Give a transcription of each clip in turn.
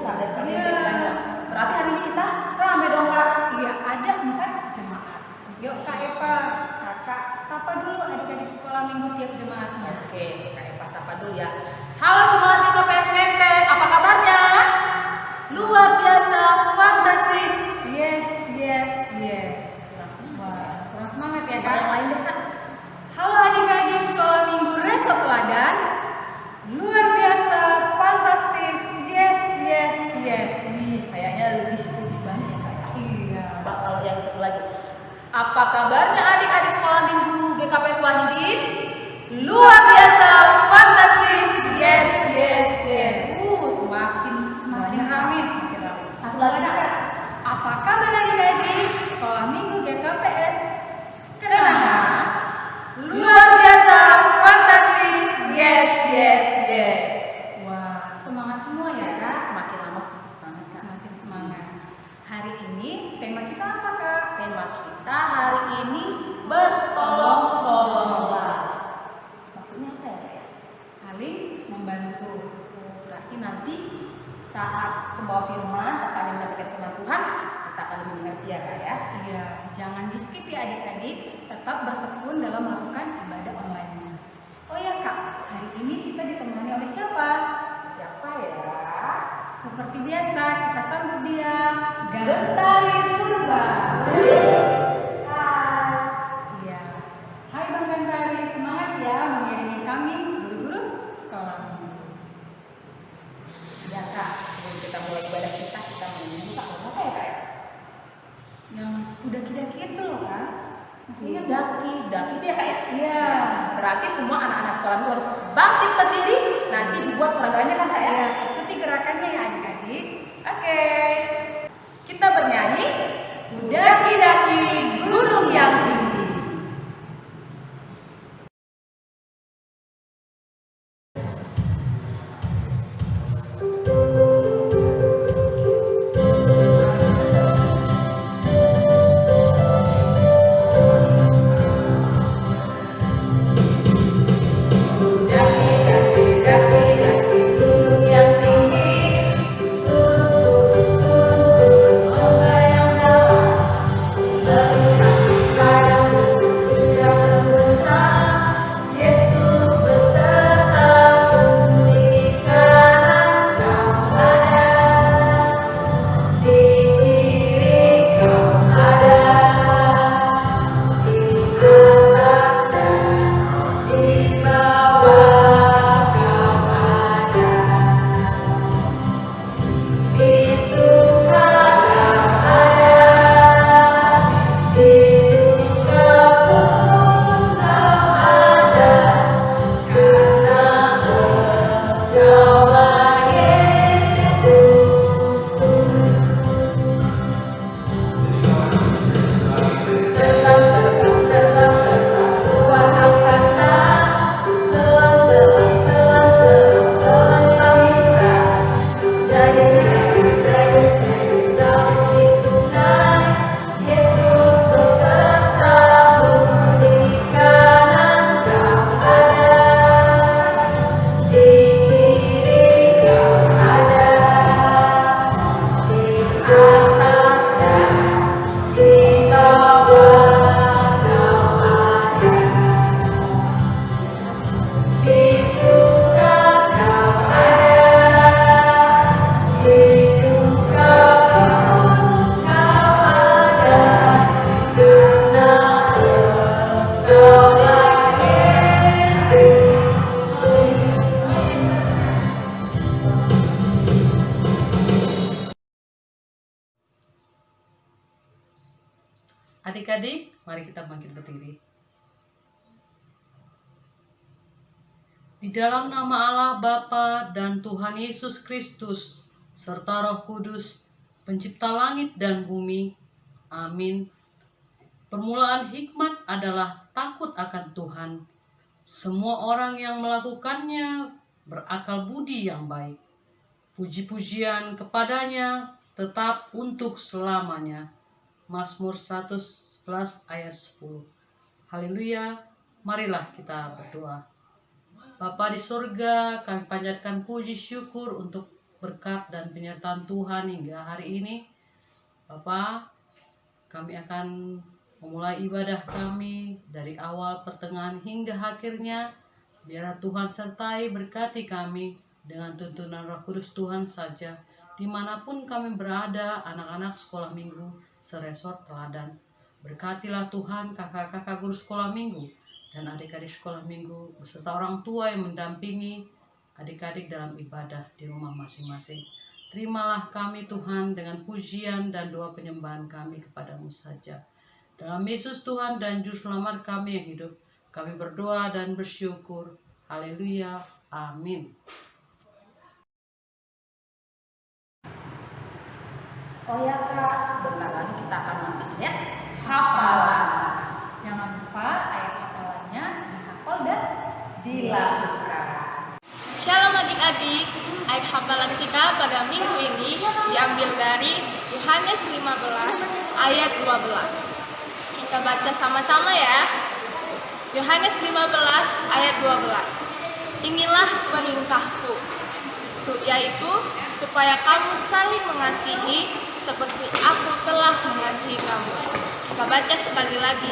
Kak daripada yang biasanya. Berarti hari ini kita rame dong Kak. Iya, ada 4 jemaat. Yuk Kak Epa, Kakak sapa dulu adik-adik sekolah minggu tiap jemaatnya. Oke, Kak Epa sapa dulu ya. Halo jemaat di KPS Menteng, apa kabarnya? Luar biasa, fantastis. Yes. Wah, Kurang semangat ya coba yang Kak. lain deh Kak. Halo adik-adik sekolah minggu Resa Teladan. Luar biasa, fantastis. Yes. Wih, kayaknya lebih banyak ya Kak. Iya. Coba kalau yang satu lagi. Apa kabarnya adik-adik sekolah minggu GKPS Wahidin? Luar biasa, fantastis. Yes. Semakin rame. Satu lagi Kak. Apa kabar adik-adik sekolah minggu GKPS? Kenangan. Luar biasa, fantastis. Yes. Wah, semangat semua ya Kak. Semakin lama semakin semangat Kak. Semakin semangat. Hari ini tema kita apa Kak? Tema kita hari ini bertolong-tolonglah. Maksudnya apa ya Kak ya? Saling membantu. Berarti nanti saat pembawa firman akan menyampaikan firman Tuhan, kita akan lebih mengerti ya Kak ya. Iya, jangan di skip ya adik-adik. Tetap bertekun dalam melakukan ibadah online-nya. Oh ya Kak, hari ini kita ditemani oleh siapa? Siapa ya? Seperti biasa kita sambut dia, Gantari Purba. Hai. Iya. Hai Bang Gantari, semangat ya mengiringi kami guru-guru sekolah minggu. Ya Kak, sebelum kita mulai ibadah kita mau nyanyi Kak, apa ya Kak ya? Yang kuda-kidaki itu loh Kak. Masih ingat? Daki itu ya Kak ya? Iya. Berarti semua anak-anak sekolah minggu harus bangkit berdiri, nanti dibuat peragamnya kan Kak ya? Iya, ikuti gerakannya ya adik-adik. Oke. Kita bernyanyi Daki-daki gunung yang tinggi. Daki-daki gunung yang tinggi, turun ombak yang dalam, melintasi padang gurun yang membentang. Yesus besertamu di kanan kau ada, di kiri kau ada, di atas dan di bawah kau ada, di suka kau ada, di duka pun kau ada, karena Engkaulah Yesusku. Terbang luar angkasa, selang samudra, dayung di sungai. Yesus besertamu di kanan kau ada, di kiri kau ada, di atas dan di bawah kau ada, di suka kau ada, di duka pun kau ada, karena Engkaulah Yesus. Adik-adik, mari kita bangkit berdiri. Di dalam nama Allah Bapa dan Tuhan Yesus Kristus, serta Roh Kudus, pencipta langit dan bumi. Amin. Permulaan hikmat adalah takut akan Tuhan. Semua orang yang melakukannya berakal budi yang baik. Puji-pujian kepadanya tetap untuk selamanya. Mazmur 111 ayat 10. Haleluya, marilah kita berdoa. Bapa di surga, kami panjatkan puji syukur untuk berkat dan penyertaan Tuhan hingga hari ini. Bapa, kami akan memulai ibadah kami dari awal, pertengahan hingga akhirnya. Biarlah Tuhan sertai berkati kami dengan tuntunan Roh Kudus Tuhan saja. Dimanapun kami berada, anak-anak sekolah minggu seresor teladan. Berkatilah Tuhan kakak-kakak guru sekolah minggu dan adik-adik sekolah minggu beserta orang tua yang mendampingi adik-adik dalam ibadah di rumah masing-masing. Terimalah kami Tuhan dengan pujian dan doa penyembahan kami kepadamu saja. Dalam Yesus Tuhan dan Juru Selamat kami yang hidup, kami berdoa dan bersyukur. Haleluya. Amin. Oh ya Kak, sebentar lagi kita akan masuk ya hafalan. Jangan lupa ayat hafalannya dihafal dan Dilakukan. Shalom adik-adik, ayat hafalan kita pada minggu ini diambil dari Yohanes 15 ayat 12. Kita baca sama-sama ya. Yohanes 15 ayat 12. Inilah perintahku, yaitu supaya kamu saling mengasihi seperti aku telah mengasihi kamu. Kita baca sekali lagi.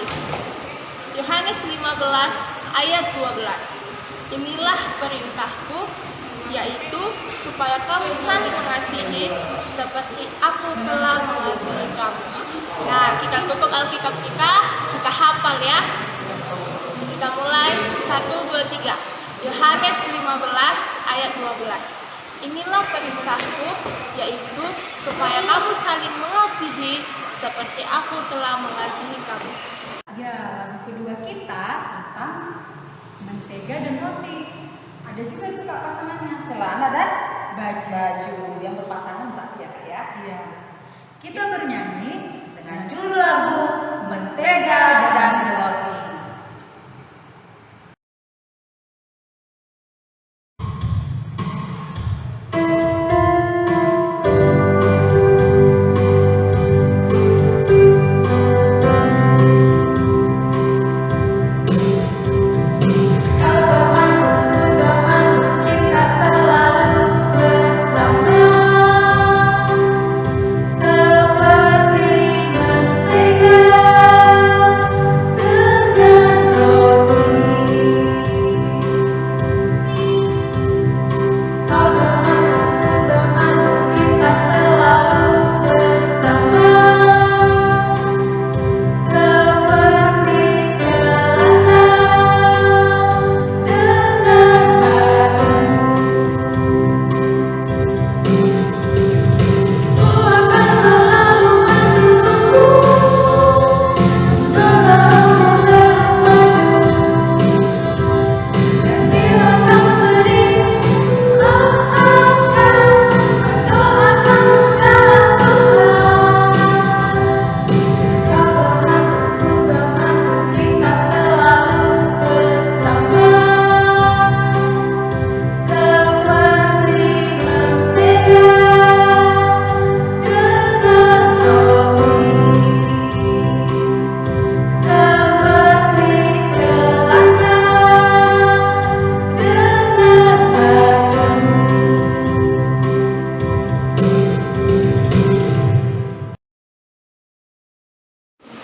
Yohanes 15 ayat 12. Inilah perintahku, yaitu supaya kamu saling mengasihi seperti aku telah mengasihi kamu. Nah, kita tutup Alkitab kita hafal ya. Kita mulai 1, 2, 3. Yohanes 15 ayat 12. Inilah perintahku, yaitu supaya kamu saling mengasihi seperti aku telah mengasihi kamu. ya, lagu kedua kita tentang mentega dan roti. Ada juga itu Kak pasangannya, Celana dan baju. yang berpasangan Mbak ya Kak ya. Iya. Kita bernyanyi Dengan judul lagu Mentega dan Roti. Kita selalu bersama seperti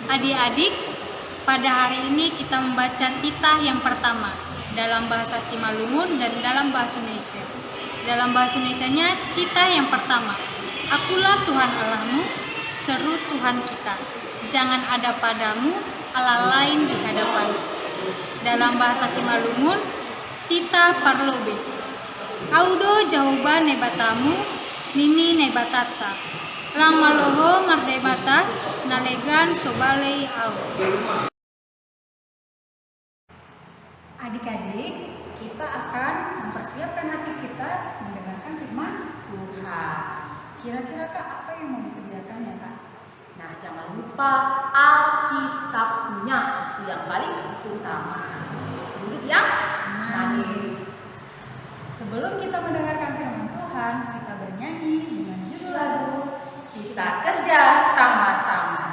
Adik-adik, pada hari ini kita membaca titah yang pertama dalam bahasa Simalungun dan dalam bahasa Indonesia. Dalam bahasa Indonesianya, titah yang pertama. Akulah Tuhan Allahmu, seru Tuhan kita. Jangan ada padamu Allah lain di hadapanmu. Dalam bahasa Simalungun, titah parlobe. Audo jahoba nebatamu, nini nebatata. Lamaloho mardebata, nalegan sobalei au. Adik-adik, kita akan mempersiapkan hati kita mendengarkan firman Tuhan. Kira-kira Kak, apa yang mau disediakan ya Kak? Nah, jangan lupa Alkitabnya, itu yang paling utama. Duduk yang manis. Sebelum kita mendengarkan firman Tuhan, kita bernyanyi dengan judul lagu Kita kerja sama-sama.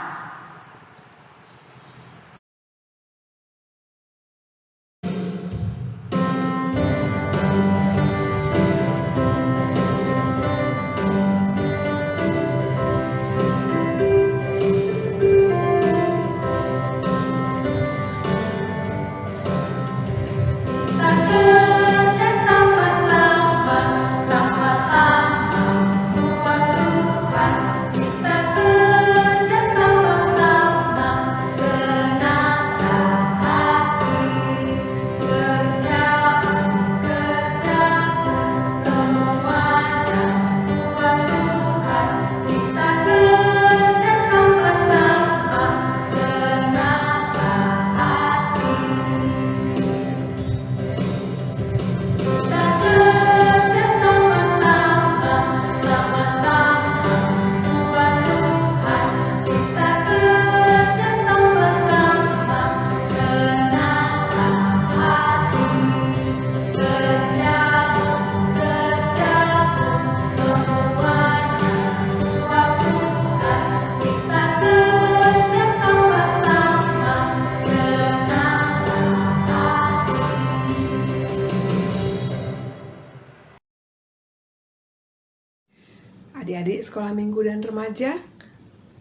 Adik-adik sekolah minggu dan remaja,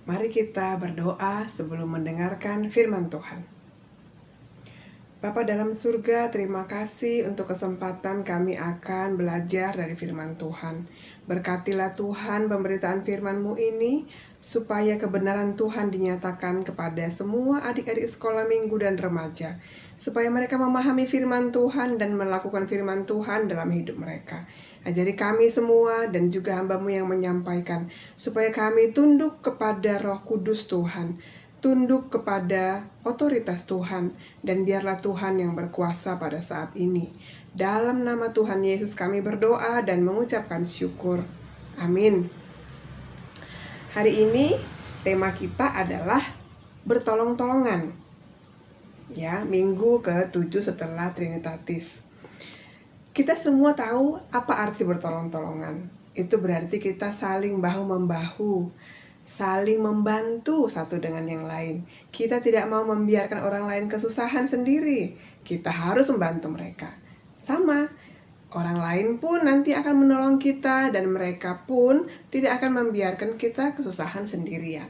mari kita berdoa sebelum mendengarkan firman Tuhan. Bapa dalam surga, terima kasih untuk kesempatan kami akan belajar dari firman Tuhan. Berkatilah Tuhan pemberitaan firman-Mu ini, supaya kebenaran Tuhan dinyatakan kepada semua adik-adik sekolah minggu dan remaja, supaya mereka memahami firman Tuhan dan melakukan firman Tuhan dalam hidup mereka. Ajari kami semua dan juga hamba-Mu yang menyampaikan, supaya kami tunduk kepada Roh Kudus Tuhan, tunduk kepada otoritas Tuhan, dan biarlah Tuhan yang berkuasa pada saat ini. Dalam nama Tuhan Yesus kami berdoa dan mengucapkan syukur. Amin. Hari ini tema kita adalah bertolong-tolongan. Ya, minggu ke-7 setelah Trinitatis. Kita semua tahu apa arti bertolong-tolongan. Itu berarti kita saling bahu-membahu, saling membantu satu dengan yang lain. Kita tidak mau membiarkan orang lain kesusahan sendiri. Kita harus membantu mereka. Sama, orang lain pun nanti akan menolong kita dan mereka pun tidak akan membiarkan kita kesusahan sendirian.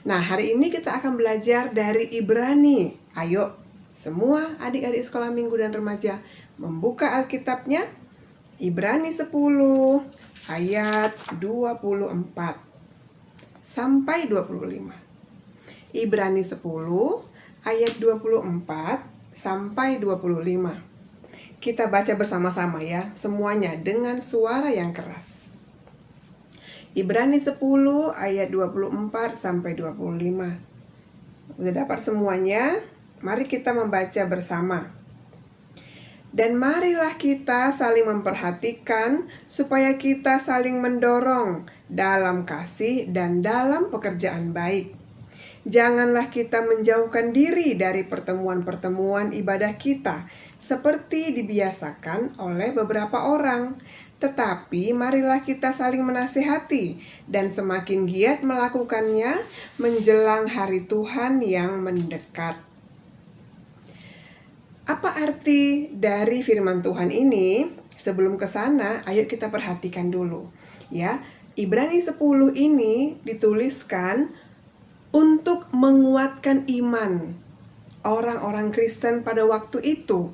Nah, hari ini kita akan belajar dari Ibrani. Ayo, semua adik-adik sekolah minggu dan remaja membuka Alkitabnya. Ibrani 10 ayat 24 sampai 25. Ibrani 10 ayat 24 sampai 25. Kita baca bersama-sama ya, semuanya dengan suara yang keras. Ibrani 10 ayat 24 sampai 25. Udah dapat semuanya? Mari kita membaca bersama. Dan marilah kita saling memperhatikan supaya kita saling mendorong dalam kasih dan dalam pekerjaan baik. Janganlah kita menjauhkan diri dari pertemuan-pertemuan ibadah kita seperti dibiasakan oleh beberapa orang, tetapi marilah kita saling menasihati dan semakin giat melakukannya menjelang hari Tuhan yang mendekat. Apa arti dari firman Tuhan ini? Sebelum ke sana, ayo kita perhatikan dulu. Ya, Ibrani 10 ini dituliskan untuk menguatkan iman orang-orang Kristen pada waktu itu.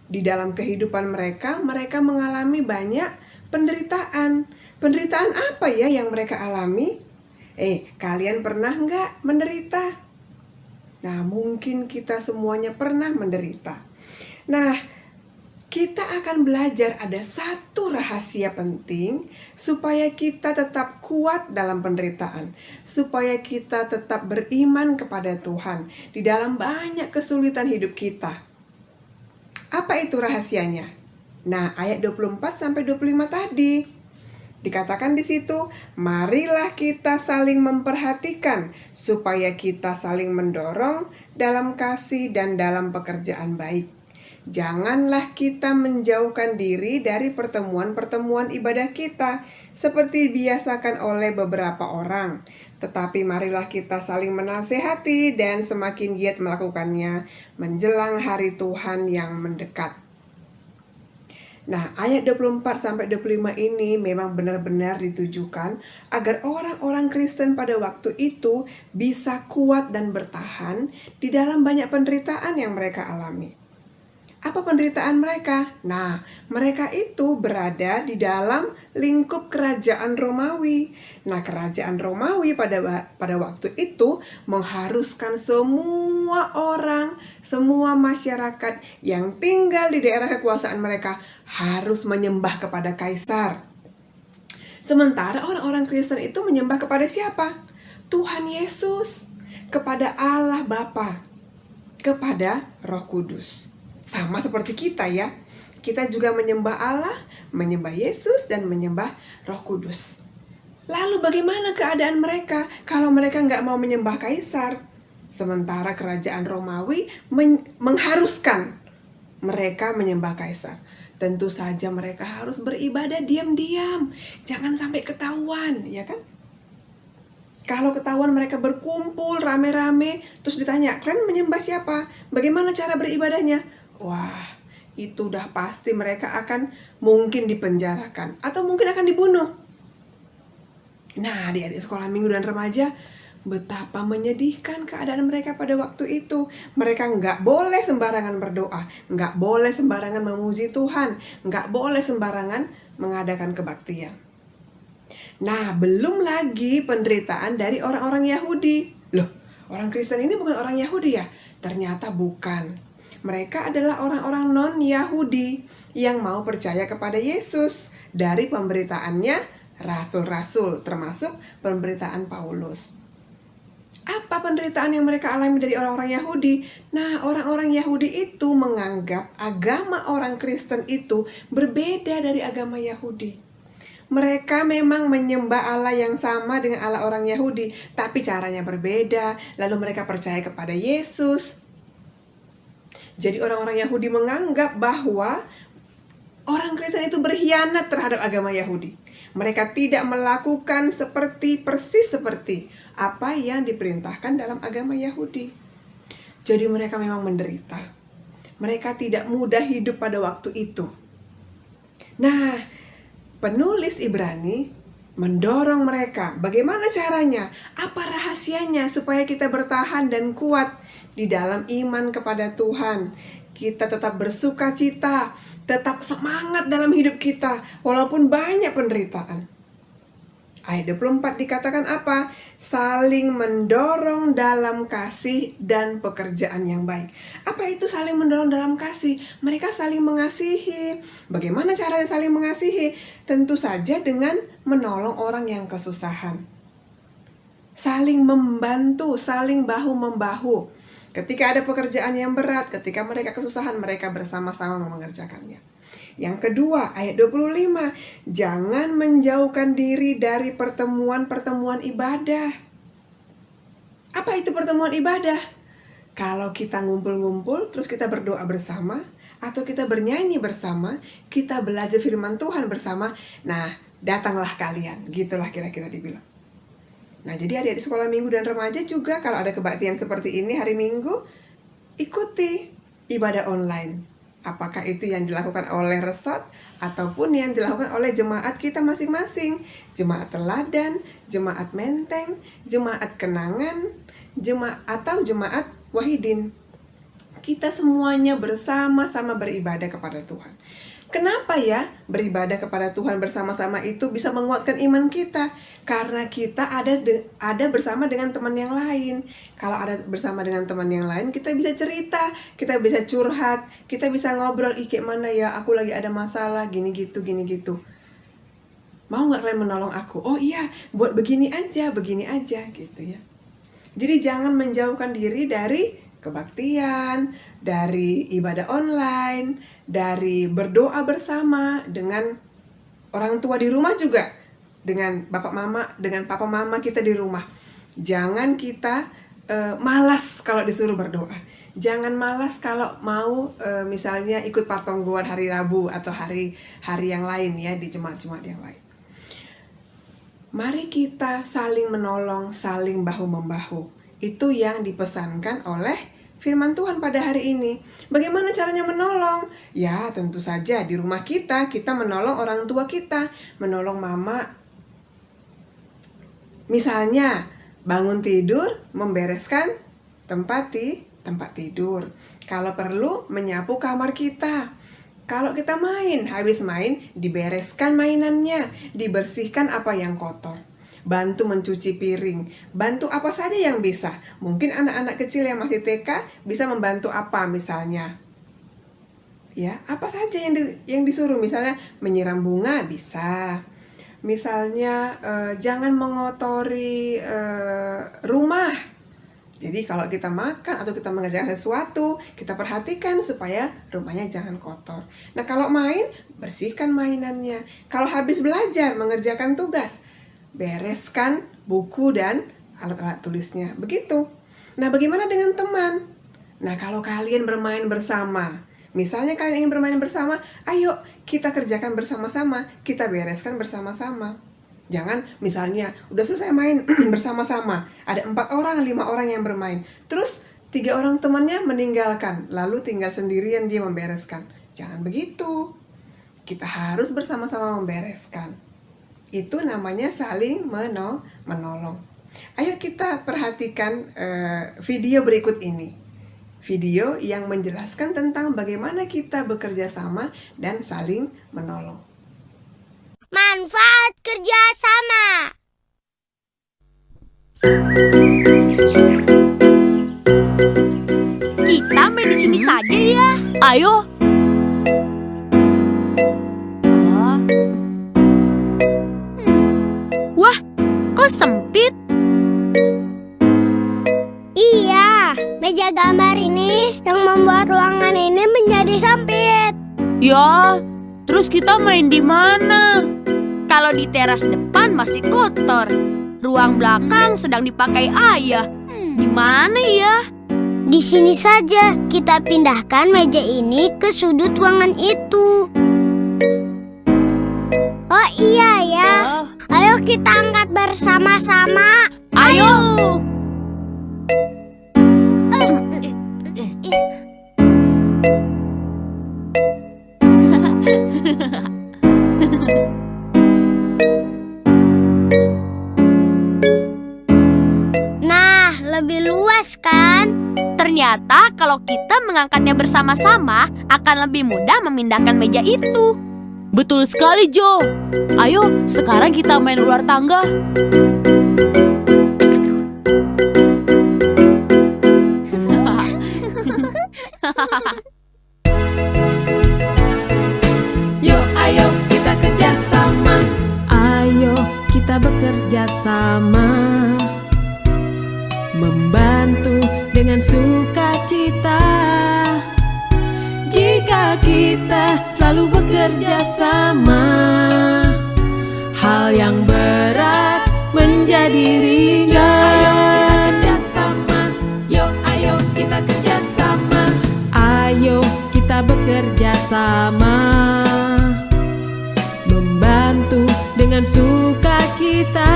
Di dalam kehidupan mereka mengalami banyak penderitaan. Penderitaan apa ya yang mereka alami? Kalian pernah nggak menderita? Nah, mungkin kita semuanya pernah menderita. Nah, kita akan belajar ada satu rahasia penting supaya kita tetap kuat dalam penderitaan, supaya kita tetap beriman kepada Tuhan di dalam banyak kesulitan hidup kita. Apa itu rahasianya? Nah, ayat 24 sampai 25 tadi dikatakan di situ, marilah kita saling memperhatikan supaya kita saling mendorong dalam kasih dan dalam pekerjaan baik. Janganlah kita menjauhkan diri dari pertemuan-pertemuan ibadah kita seperti dibiasakan oleh beberapa orang. Tetapi marilah kita saling menasehati dan semakin giat melakukannya menjelang hari Tuhan yang mendekat. Nah, ayat 24-25 ini memang benar-benar ditujukan agar orang-orang Kristen pada waktu itu bisa kuat dan bertahan di dalam banyak penderitaan yang mereka alami. Apa penderitaan mereka? Nah, mereka itu berada di dalam lingkup kerajaan Romawi. Nah, kerajaan Romawi pada waktu itu mengharuskan semua orang, semua masyarakat yang tinggal di daerah kekuasaan mereka harus menyembah kepada kaisar. Sementara orang-orang Kristen itu menyembah kepada siapa? Tuhan Yesus, kepada Allah Bapa, kepada Roh Kudus. Sama seperti kita ya. Kita juga menyembah Allah, menyembah Yesus, dan menyembah Roh Kudus. Lalu bagaimana keadaan mereka kalau mereka nggak mau menyembah kaisar? Sementara kerajaan Romawi mengharuskan mereka menyembah kaisar. Tentu saja mereka harus beribadah diam-diam. Jangan sampai ketahuan, ya kan? Kalau ketahuan mereka berkumpul rame-rame, terus ditanya, kalian menyembah siapa? Bagaimana cara beribadahnya? Wah, itu udah pasti mereka akan mungkin dipenjarakan atau mungkin akan dibunuh. Nah, adik-adik sekolah minggu dan remaja, betapa menyedihkan keadaan mereka pada waktu itu. Mereka nggak boleh sembarangan berdoa, nggak boleh sembarangan memuji Tuhan, nggak boleh sembarangan mengadakan kebaktian. Nah, belum lagi penderitaan dari orang-orang Yahudi. Loh, orang Kristen ini bukan orang Yahudi ya? Ternyata bukan. Mereka adalah orang-orang non-Yahudi yang mau percaya kepada Yesus dari pemberitaannya rasul-rasul, termasuk pemberitaan Paulus. Apa penderitaan yang mereka alami dari orang-orang Yahudi? Nah, orang-orang Yahudi itu menganggap agama orang Kristen itu berbeda dari agama Yahudi. Mereka memang menyembah Allah yang sama dengan Allah orang Yahudi, tapi caranya berbeda. Lalu mereka percaya kepada Yesus. Jadi orang-orang Yahudi menganggap bahwa orang Kristen itu berkhianat terhadap agama Yahudi. Mereka tidak melakukan persis seperti apa yang diperintahkan dalam agama Yahudi. Jadi mereka memang menderita. Mereka tidak mudah hidup pada waktu itu. Nah, penulis Ibrani mendorong mereka. Bagaimana caranya? Apa rahasianya supaya kita bertahan dan kuat di dalam iman kepada Tuhan? Kita tetap bersuka cita, tetap semangat dalam hidup kita walaupun banyak penderitaan. Ayat 24 dikatakan apa? Saling mendorong dalam kasih dan pekerjaan yang baik. Apa itu saling mendorong dalam kasih? Mereka saling mengasihi. Bagaimana caranya saling mengasihi? Tentu saja dengan menolong orang yang kesusahan. Saling membantu, saling bahu-membahu. Ketika ada pekerjaan yang berat, ketika mereka kesusahan, mereka bersama-sama mengerjakannya. Yang kedua, ayat 25, jangan menjauhkan diri dari pertemuan-pertemuan ibadah. Apa itu pertemuan ibadah? Kalau kita ngumpul-ngumpul, terus kita berdoa bersama, atau kita bernyanyi bersama, kita belajar firman Tuhan bersama, nah datanglah kalian, gitulah kira-kira dibilang. Nah, jadi adik-adik sekolah minggu dan remaja juga kalau ada kebaktian seperti ini hari Minggu, ikuti ibadah online. Apakah itu yang dilakukan oleh resort ataupun yang dilakukan oleh jemaat kita masing-masing. Jemaat Teladan, Jemaat Menteng, Jemaat Kenangan, jemaat Wahidin. Kita semuanya bersama-sama beribadah kepada Tuhan. Kenapa ya beribadah kepada Tuhan bersama-sama itu bisa menguatkan iman kita? Karena kita ada bersama dengan teman yang lain. Kalau ada bersama dengan teman yang lain, kita bisa cerita, kita bisa curhat, kita bisa ngobrol, kayak mana ya, aku lagi ada masalah, gini gitu. Mau gak kalian menolong aku? Oh iya, buat begini aja gitu ya. Jadi jangan menjauhkan diri dari kebaktian, dari ibadah online, dari berdoa bersama dengan orang tua di rumah juga, dengan papa mama kita di rumah. Jangan kita malas kalau disuruh berdoa. Jangan malas kalau mau misalnya ikut patongguan hari Rabu atau hari yang lain ya, di jemaat-jemaat yang lain. Mari kita saling menolong, saling bahu-membahu. Itu yang dipesankan oleh firman Tuhan pada hari ini. Bagaimana caranya menolong? Ya, tentu saja di rumah kita menolong orang tua kita, menolong mama. Misalnya, bangun tidur, membereskan tempat tidur. Kalau perlu, menyapu kamar kita. Kalau kita habis main, dibereskan mainannya, dibersihkan apa yang kotor. Bantu mencuci piring, bantu apa saja yang bisa. Mungkin anak-anak kecil yang masih TK bisa membantu apa misalnya. Ya, apa saja yang disuruh, misalnya menyiram bunga bisa. Misalnya jangan mengotori rumah. Jadi kalau kita makan atau kita mengerjakan sesuatu, kita perhatikan supaya rumahnya jangan kotor. Nah, kalau main, bersihkan mainannya. Kalau habis belajar, mengerjakan tugas, bereskan buku dan alat-alat tulisnya. Begitu. Nah, bagaimana dengan teman? Nah, kalau kalian bermain bersama, misalnya kalian ingin bermain bersama, ayo kita kerjakan bersama-sama, kita bereskan bersama-sama. Jangan misalnya udah selesai main bersama-sama, ada 4 orang, 5 orang yang bermain, terus 3 orang temannya meninggalkan, lalu tinggal sendirian dia membereskan. Jangan begitu. Kita harus bersama-sama membereskan. Itu namanya saling menolong. Ayo kita perhatikan video berikut ini. Video yang menjelaskan tentang bagaimana kita bekerja sama dan saling menolong. Manfaat kerjasama. Kita main di sini saja ya. Ayo. Wah, kok sempit? Iya, meja gambar ini yang membuat ruangan ini menjadi sempit. Ya, terus kita main di mana? Kalau di teras depan masih kotor. Ruang belakang sedang dipakai ayah. Di mana ya? Di sini saja kita pindahkan meja ini ke sudut ruangan itu. Oh iya ya. Ayo kita angkat bersama-sama. Ayo. Nah, lebih luas kan? Ternyata kalau kita mengangkatnya bersama-sama akan lebih mudah memindahkan meja itu. Betul sekali, Jo. Ayo, sekarang kita main ular tangga. Yuk ayo kita kerja sama. Ayo kita bekerja sama, membantu dengan sukacita. Jika kita selalu bekerja sama, hal yang berat menjadi ringan. Yuk ayo kita kerja sama. Ayo kita bekerja sama, membantu dengan sukacita.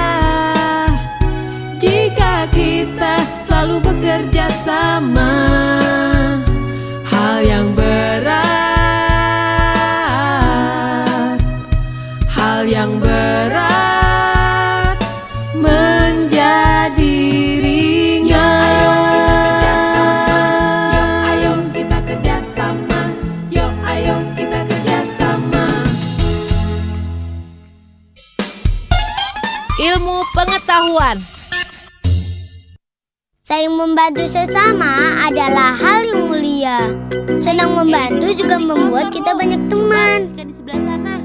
Jika kita selalu bekerja sama, hal yang berat menjadi ringan. Ayo kita kerja sama. Yuk ayo kita kerja sama. Ilmu pengetahuan. Saling membantu sesama adalah hal yang mulia. Senang membantu juga membuat kita banyak teman. Di sebelah sana.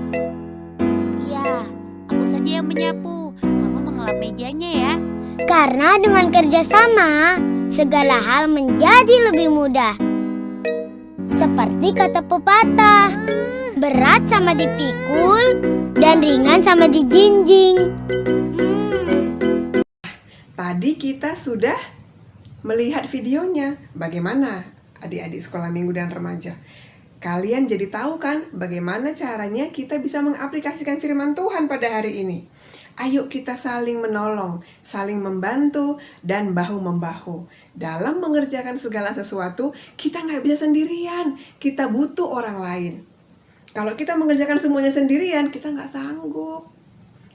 Iya, aku saja yang menyapu. Kamu mengelap mejanya ya. Karena dengan kerjasama, segala hal menjadi lebih mudah. Seperti kata pepatah, berat sama dipikul dan ringan sama dijinjing. Tadi kita sudah melihat videonya. Bagaimana adik-adik sekolah minggu dan remaja? Kalian jadi tahu kan bagaimana caranya kita bisa mengaplikasikan firman Tuhan pada hari ini. Ayo kita saling menolong, saling membantu, dan bahu-membahu. Dalam mengerjakan segala sesuatu, kita nggak bisa sendirian. Kita butuh orang lain. Kalau kita mengerjakan semuanya sendirian, kita nggak sanggup.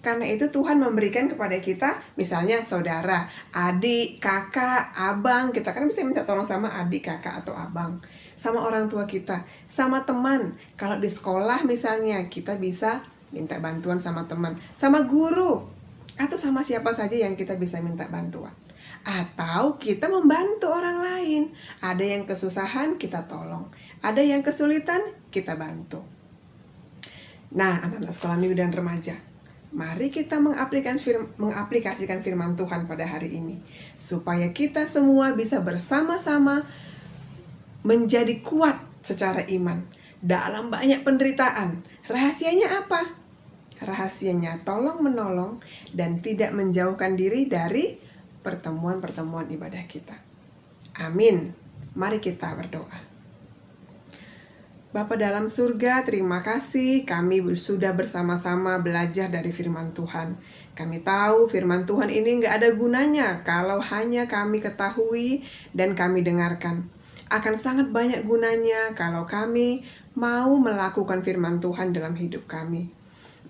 Karena itu Tuhan memberikan kepada kita, misalnya saudara, adik, kakak, abang. Kita kan bisa minta tolong sama adik, kakak, atau abang. Sama orang tua kita, sama teman. Kalau di sekolah misalnya, kita bisa minta bantuan sama teman, sama guru, atau sama siapa saja yang kita bisa minta bantuan. Atau kita membantu orang lain. Ada yang kesusahan, kita tolong. Ada yang kesulitan, kita bantu. Nah, anak-anak sekolah minggu dan remaja, mari kita mengaplikasikan firman Tuhan pada hari ini. Supaya kita semua bisa bersama-sama menjadi kuat secara iman dalam banyak penderitaan. Rahasianya apa? Rahasianya tolong menolong dan tidak menjauhkan diri dari pertemuan-pertemuan ibadah kita. Amin. Mari kita berdoa. Bapa dalam surga, terima kasih kami sudah bersama-sama belajar dari firman Tuhan. Kami tahu firman Tuhan ini nggak ada gunanya kalau hanya kami ketahui dan kami dengarkan. Akan sangat banyak gunanya kalau kami mau melakukan firman Tuhan dalam hidup kami.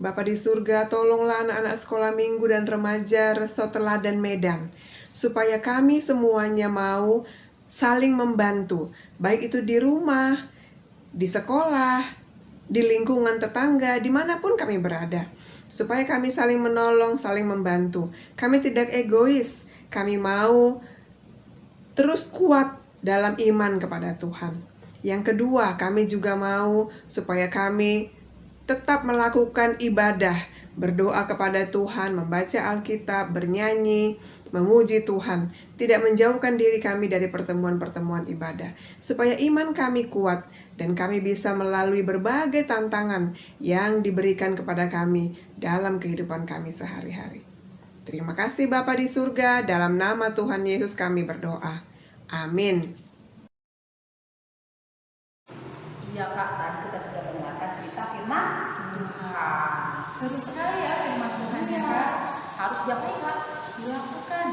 Bapa di surga, tolonglah anak-anak sekolah minggu dan remaja Resort Teladan Medan, supaya kami semuanya mau saling membantu, baik itu di rumah, di sekolah, di lingkungan tetangga, dimanapun kami berada, supaya kami saling menolong, saling membantu. Kami tidak egois, kami mau terus kuat dalam iman kepada Tuhan. Yang kedua, kami juga mau supaya kami tetap melakukan ibadah, berdoa kepada Tuhan, membaca Alkitab, bernyanyi, memuji Tuhan, tidak menjauhkan diri kami dari pertemuan-pertemuan ibadah, supaya iman kami kuat dan kami bisa melalui berbagai tantangan yang diberikan kepada kami dalam kehidupan kami sehari-hari. Terima kasih Bapa di surga, dalam nama Tuhan Yesus kami berdoa. Amin. Iya Kak, tadi kita sudah mendengarkan cerita firman Tuhan. Seru sekali ya firman Tuhan ya Kak. Harus diapain Kak? Dilakukan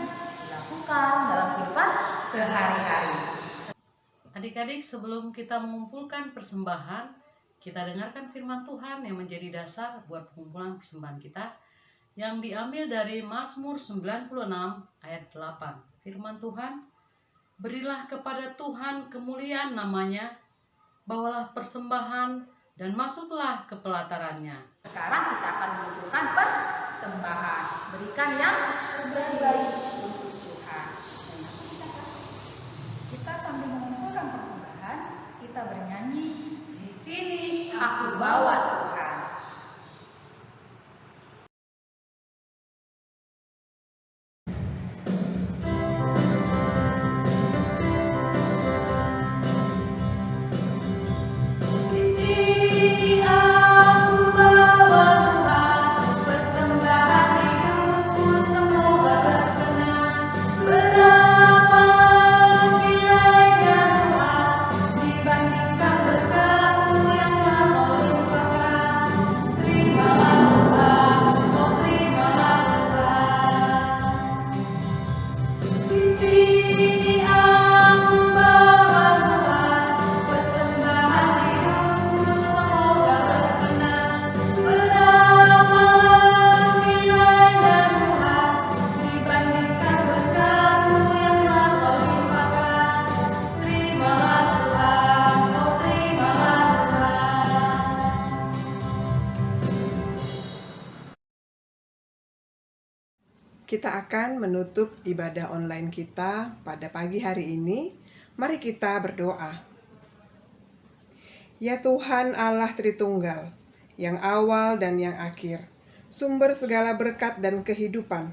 dalam kehidupan sehari-hari. Adik-adik, sebelum kita mengumpulkan persembahan, kita dengarkan firman Tuhan yang menjadi dasar buat pengumpulan persembahan kita, yang diambil dari Mazmur 96 ayat 8. Firman Tuhan, berilah kepada Tuhan kemuliaan namanya, bawalah persembahan dan masuklah ke pelatarannya. Sekarang kita akan mengumpulkan persembahan. Berikan yang terbaik untuk Tuhan. Kita sambil mengumpulkan persembahan, kita bernyanyi, Di sini aku bawa Tuhan. Di sini aku bawa Tuhan, persembahan hidupku semoga berkenan. Berapa kiranya Tuhan dibandingkan berkat-Mu yang Maha limpahkan. Terimalah Tuhan, oh terimalah Tuhan. Di sini aku bawa Tuhan, persembahan hidupku semoga berkenan. Berapa kiranya Tuhan dibandingkan berkat-Mu yang Maha limpahkan. Terimalah Tuhan, oh terimalah Tuhan. Kita akan menutup ibadah online kita pada pagi hari ini. Mari kita berdoa. Ya Tuhan Allah Tritunggal, yang awal dan yang akhir, sumber segala berkat dan kehidupan,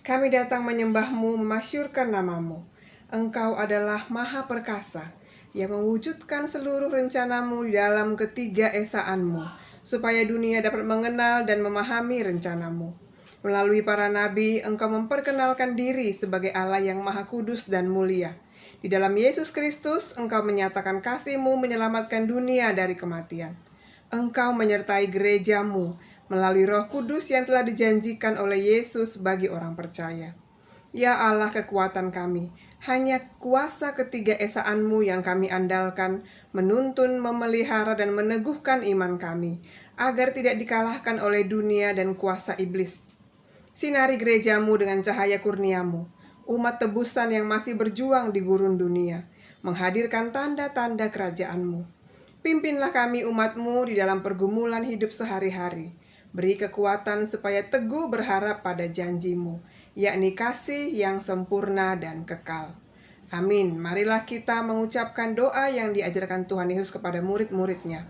kami datang menyembah-Mu, memasyurkan nama-Mu. Engkau adalah Maha Perkasa, yang mewujudkan seluruh rencana-Mu di dalam ketiga esaan-Mu, supaya dunia dapat mengenal dan memahami rencana-Mu. Melalui para nabi, Engkau memperkenalkan diri sebagai Allah yang Maha Kudus dan mulia. Di dalam Yesus Kristus, Engkau menyatakan kasih-Mu menyelamatkan dunia dari kematian. Engkau menyertai gereja-Mu melalui Roh Kudus yang telah dijanjikan oleh Yesus bagi orang percaya. Ya Allah kekuatan kami, hanya kuasa ketiga esaan-Mu yang kami andalkan, menuntun, memelihara, dan meneguhkan iman kami, agar tidak dikalahkan oleh dunia dan kuasa iblis. Sinari gereja-Mu dengan cahaya kurnia-Mu, umat tebusan yang masih berjuang di gurun dunia, menghadirkan tanda-tanda kerajaan-Mu. Pimpinlah kami umat-Mu di dalam pergumulan hidup sehari-hari. Beri kekuatan supaya teguh berharap pada janji-Mu, yakni kasih yang sempurna dan kekal. Amin. Marilah kita mengucapkan doa yang diajarkan Tuhan Yesus kepada murid-murid-Nya.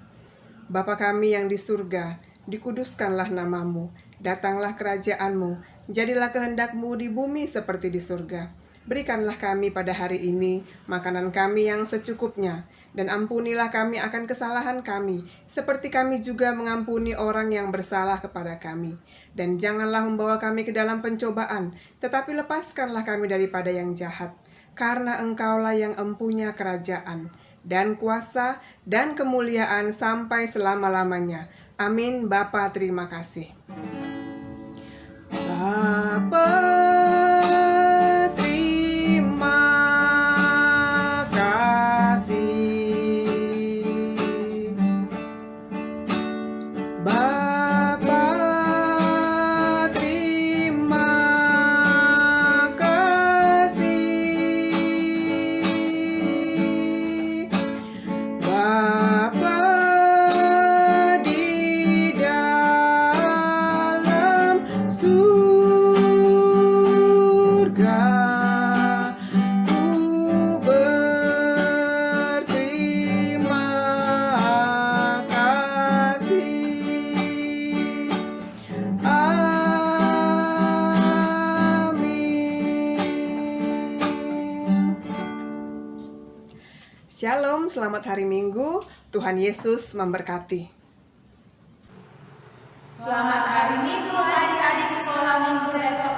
Bapa kami yang di surga, dikuduskanlah nama-Mu. Datanglah kerajaan-Mu, jadilah kehendak-Mu di bumi seperti di surga. Berikanlah kami pada hari ini makanan kami yang secukupnya, dan ampunilah kami akan kesalahan kami, seperti kami juga mengampuni orang yang bersalah kepada kami. Dan janganlah membawa kami ke dalam pencobaan, tetapi lepaskanlah kami daripada yang jahat. Karena Engkaulah yang empunya kerajaan, dan kuasa, dan kemuliaan sampai selama-lamanya. Amin. Bapa, terima kasih. Bapa, terima kasih. Bapa, Shalom, selamat hari Minggu. Tuhan Yesus memberkati. Selamat hari Minggu adik-adik sekolah minggu besok.